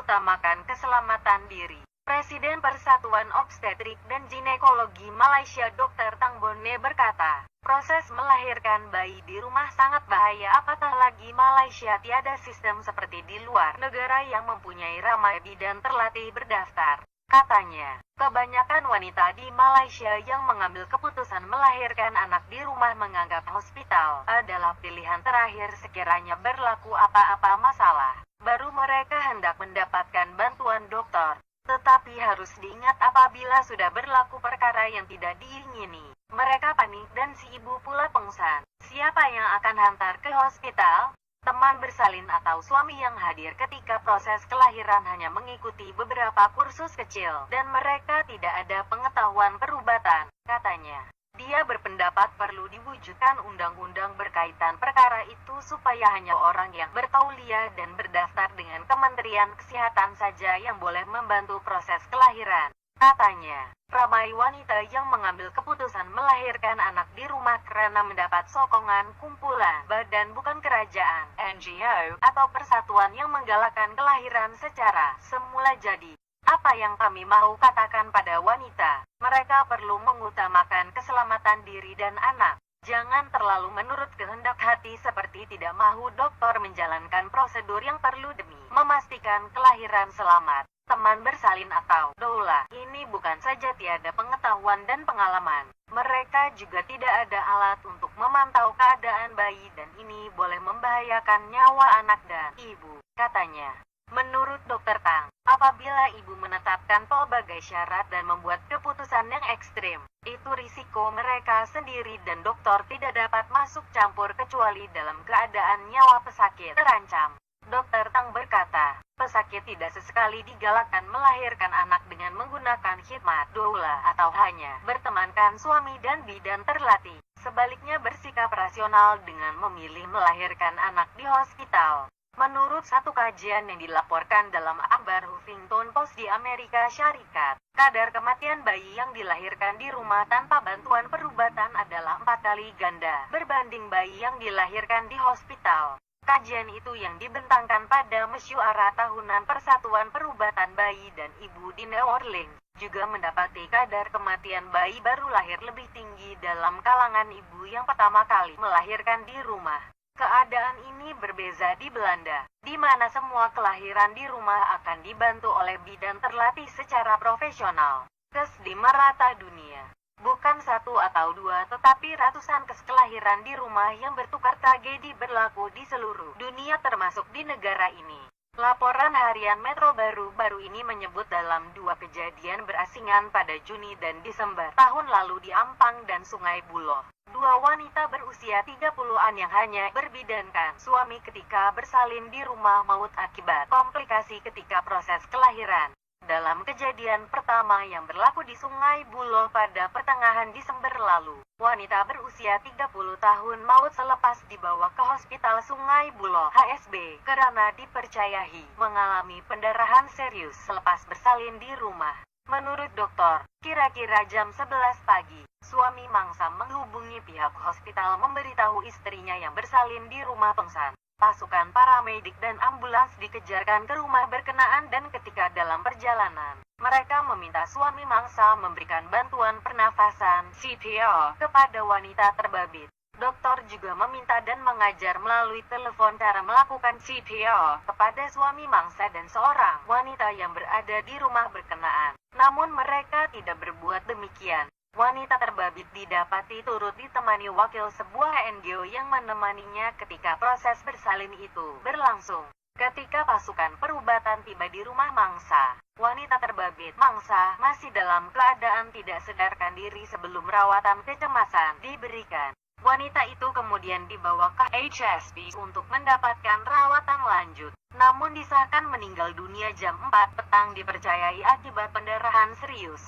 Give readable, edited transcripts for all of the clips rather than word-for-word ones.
mengutamakan keselamatan diri. Presiden Persatuan Obstetrik dan Ginekologi Malaysia Dr. Tang Bonne berkata, proses melahirkan bayi di rumah sangat bahaya, apatah lagi Malaysia tiada sistem seperti di luar negara yang mempunyai ramai bidan terlatih berdaftar. Katanya, kebanyakan wanita di Malaysia yang mengambil keputusan melahirkan anak di rumah menganggap hospital adalah pilihan terakhir sekiranya berlaku apa-apa masalah. Baru mereka hendak mendapatkan bantuan dokter. Tetapi harus diingat apabila sudah berlaku perkara yang tidak diingini, mereka panik dan si ibu pula pengsan. Siapa yang akan hantar ke hospital? Teman bersalin atau suami yang hadir ketika proses kelahiran hanya mengikuti beberapa kursus kecil dan mereka tidak ada pengetahuan perubatan, katanya. Dia berpendapat perlu diwujudkan undang-undang berkaitan perkara itu supaya hanya orang yang bertauliah dan berdaftar dengan Kementerian Kesehatan saja yang boleh membantu proses kelahiran. Katanya, ramai wanita yang mengambil keputusan melahirkan anak di rumah karena mendapat sokongan kumpulan badan bukan kerajaan, NGO, atau persatuan yang menggalakkan kelahiran secara semula jadi. Apa yang kami mau katakan pada wanita, mereka perlu mengutamakan keselamatan diri dan anak. Jangan terlalu menurut kehendak hati seperti tidak mahu dokter menjalankan prosedur yang perlu demi memastikan kelahiran selamat. Teman bersalin atau doula ini bukan saja tiada pengetahuan dan pengalaman, mereka juga tidak ada alat untuk memantau keadaan bayi dan ini boleh membahayakan nyawa anak dan ibu, katanya. Menurut Dr. Tang, apabila ibu menetapkan pelbagai syarat dan membuat keputusan yang ekstrim, itu risiko mereka sendiri dan dokter tidak dapat masuk campur kecuali dalam keadaan nyawa pesakit terancam. Dr. Tang berkata, pesakit tidak sesekali digalakkan melahirkan anak dengan menggunakan khidmat doula atau hanya bertemankan suami dan bidan terlatih. Sebaliknya bersikap rasional dengan memilih melahirkan anak di hospital. Menurut satu kajian yang dilaporkan dalam akhbar Huffington Post di Amerika Syarikat, kadar kematian bayi yang dilahirkan di rumah tanpa bantuan perubatan adalah 4 kali ganda berbanding bayi yang dilahirkan di hospital. Kajian itu yang dibentangkan pada mesyuarat tahunan Persatuan Perubatan Bayi dan Ibu di New Orleans, juga mendapati kadar kematian bayi baru lahir lebih tinggi dalam kalangan ibu yang pertama kali melahirkan di rumah. Keadaan ini berbeza di Belanda, di mana semua kelahiran di rumah akan dibantu oleh bidan terlatih secara profesional. Kes di merata dunia. Bukan 1 atau 2 tetapi ratusan kes kelahiran di rumah yang bertukar tragedi berlaku di seluruh dunia termasuk di negara ini. Laporan harian Metro baru-baru ini menyebut dalam 2 kejadian berasingan pada Juni dan Desember tahun lalu di Ampang dan Sungai Buloh. 2 wanita berusia 30-an yang hanya berbidankan suami ketika bersalin di rumah maut akibat komplikasi ketika proses kelahiran. Dalam kejadian pertama yang berlaku di Sungai Buloh pada pertengahan Desember lalu, wanita berusia 30 tahun maut selepas dibawa ke Hospital Sungai Buloh HSB karena dipercayai mengalami pendarahan serius selepas bersalin di rumah. Menurut dokter, kira-kira jam 11 pagi, suami mangsa menghubungi pihak hospital memberitahu istrinya yang bersalin di rumah pengsan. Pasukan paramedik dan ambulans dikejarkan ke rumah berkenaan dan ketika dalam perjalanan, mereka meminta suami mangsa memberikan bantuan pernafasan CPR kepada wanita terbabit. Dokter juga meminta dan mengajar melalui telepon cara melakukan CPR kepada suami mangsa dan seorang wanita yang berada di rumah berkenaan. Namun mereka tidak berbuat demikian. Wanita terbabit didapati turut ditemani wakil sebuah NGO yang menemaninya ketika proses bersalin itu berlangsung. Ketika pasukan perubatan tiba di rumah mangsa, wanita terbabit mangsa masih dalam keadaan tidak sadarkan diri sebelum rawatan kecemasan diberikan. Wanita itu kemudian dibawa ke HSB untuk mendapatkan rawatan lanjut. Namun disahkan meninggal dunia jam 4 petang dipercayai akibat pendarahan serius.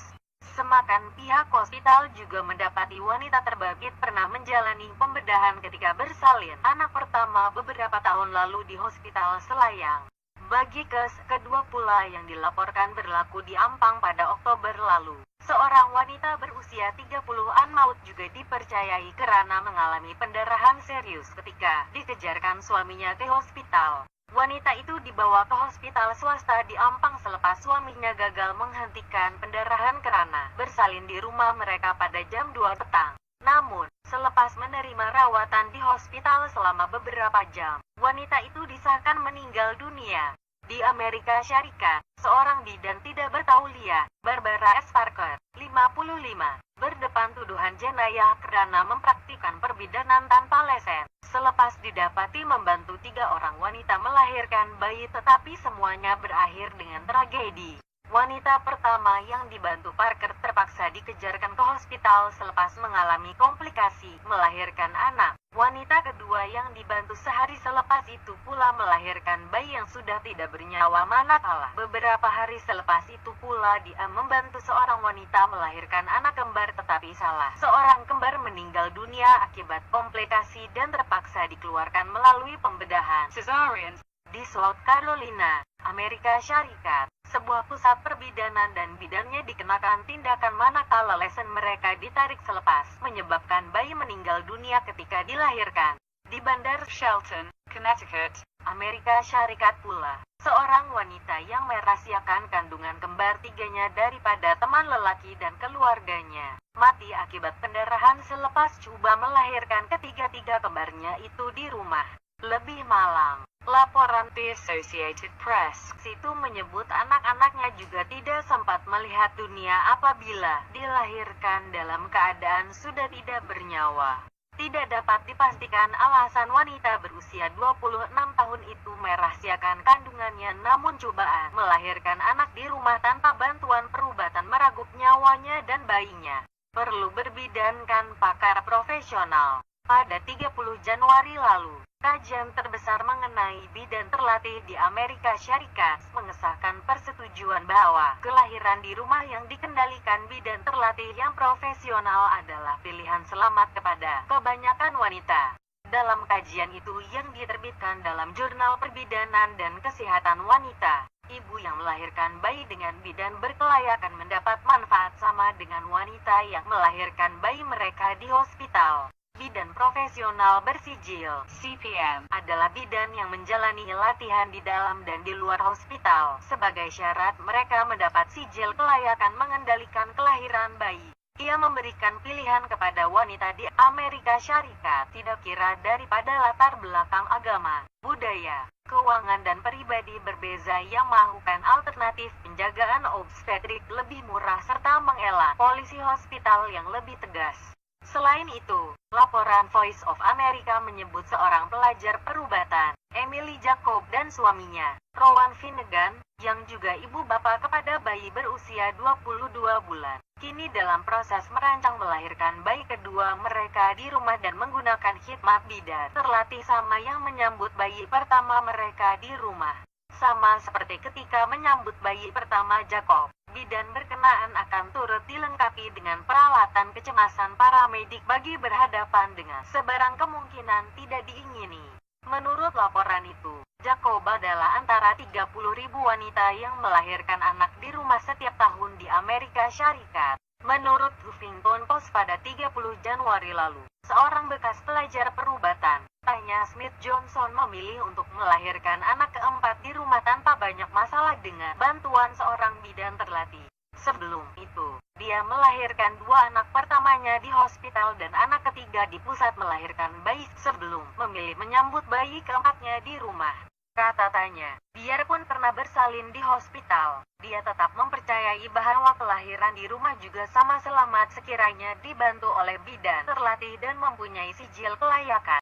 Semakan pihak hospital juga mendapati wanita terbabit pernah menjalani pembedahan ketika bersalin anak pertama beberapa tahun lalu di Hospital Selayang. Bagi kes kedua pula yang dilaporkan berlaku di Ampang pada Oktober lalu. Seorang wanita berusia 30-an maut juga dipercayai karena mengalami pendarahan serius ketika dikejarkan suaminya ke hospital. Wanita itu dibawa ke hospital swasta di Ampang selepas suaminya gagal menghentikan pendarahan karena bersalin di rumah mereka pada jam 2 petang. Namun, selepas menerima rawatan di hospital selama beberapa jam, wanita itu disahkan meninggal dunia. Di Amerika Syarikat, seorang bidan tidak bertauliah, Barbara S. Parker, 55, berdepan tuduhan jenayah karena mempraktikkan perbidanan tanpa lesen. Selepas didapati membantu 3 orang wanita melahirkan bayi tetapi semuanya berakhir dengan tragedi. Wanita pertama yang dibantu Parker terpaksa dikejarkan ke hospital selepas mengalami komplikasi melahirkan anak. Wanita kedua yang dibantu sehari selepas itu pula melahirkan bayi yang sudah tidak bernyawa manakala beberapa hari selepas itu pula dia membantu seorang wanita melahirkan anak kembar tetapi salah seorang kembar meninggal dunia akibat komplikasi dan terpaksa dikeluarkan melalui pembedahan cesarean. Di South Carolina, Amerika Syarikat, sebuah pusat perbidanan dan bidannya dikenakan tindakan manakala lesen mereka ditarik selepas menyebabkan bayi meninggal dunia ketika dilahirkan. Di Bandar Shelton, Connecticut, Amerika Syarikat pula, seorang wanita yang merahasiakan kandungan kembar tiganya daripada teman lelaki dan keluarganya, mati akibat pendarahan selepas coba melahirkan ketiga-tiga kembarnya itu di rumah. Lebih malang, laporan The Associated Press itu menyebut anak-anaknya juga tidak sempat melihat dunia apabila dilahirkan dalam keadaan sudah tidak bernyawa. Tidak dapat dipastikan alasan wanita berusia 26 tahun itu merahasiakan kandungannya namun cobaan melahirkan anak di rumah tanpa bantuan perubatan meragup nyawanya dan bayinya perlu berbidankan pakar profesional. Pada 30 Januari lalu, kajian terbesar mengenai bidan terlatih di Amerika Syarikat mengesahkan persetujuan bahwa kelahiran di rumah yang dikendalikan bidan terlatih yang profesional adalah pilihan selamat kepada kebanyakan wanita. Dalam kajian itu yang diterbitkan dalam Jurnal Perbidanan dan Kesehatan Wanita, ibu yang melahirkan bayi dengan bidan berkelayakan mendapat manfaat sama dengan wanita yang melahirkan bayi mereka di hospital. Bidan profesional bersijil (CPM) adalah bidan yang menjalani latihan di dalam dan di luar hospital. Sebagai syarat mereka mendapat sijil kelayakan mengendalikan kelahiran bayi. Ia memberikan pilihan kepada wanita di Amerika Syarikat tidak kira daripada latar belakang agama, budaya, keuangan dan pribadi berbeza yang melakukan alternatif penjagaan obstetrik lebih murah serta mengelak polisi hospital yang lebih tegas. Selain itu, laporan Voice of America menyebut seorang pelajar perubatan, Emily Jacob dan suaminya, Rowan Finnegan, yang juga ibu bapak kepada bayi berusia 22 bulan, kini dalam proses merancang melahirkan bayi kedua mereka di rumah dan menggunakan khidmat bidan terlatih sama yang menyambut bayi pertama mereka di rumah. Sama seperti ketika menyambut bayi pertama Jacob, bidan berkenaan akan turut dilengkapi dengan peralatan kecemasan paramedik bagi berhadapan dengan sebarang kemungkinan tidak diingini. Menurut laporan itu, Jacob adalah antara 30.000 wanita yang melahirkan anak di rumah setiap tahun di Amerika Syarikat. Menurut Huffington Post pada 30 Januari lalu, seorang bekas pelajar perubatan, Tanya Smith Johnson memilih untuk melahirkan anak keempat di rumah tanpa banyak masalah dengan bantuan seorang bidan terlatih. Sebelum itu, dia melahirkan 2 anak pertamanya di hospital dan anak ketiga di pusat melahirkan bayi sebelum memilih menyambut bayi keempatnya di rumah. Kata Tanya, biarpun pernah bersalin di hospital, dia tetap mempercayai bahwa kelahiran di rumah juga sama selamat sekiranya dibantu oleh bidan terlatih dan mempunyai sijil kelayakan.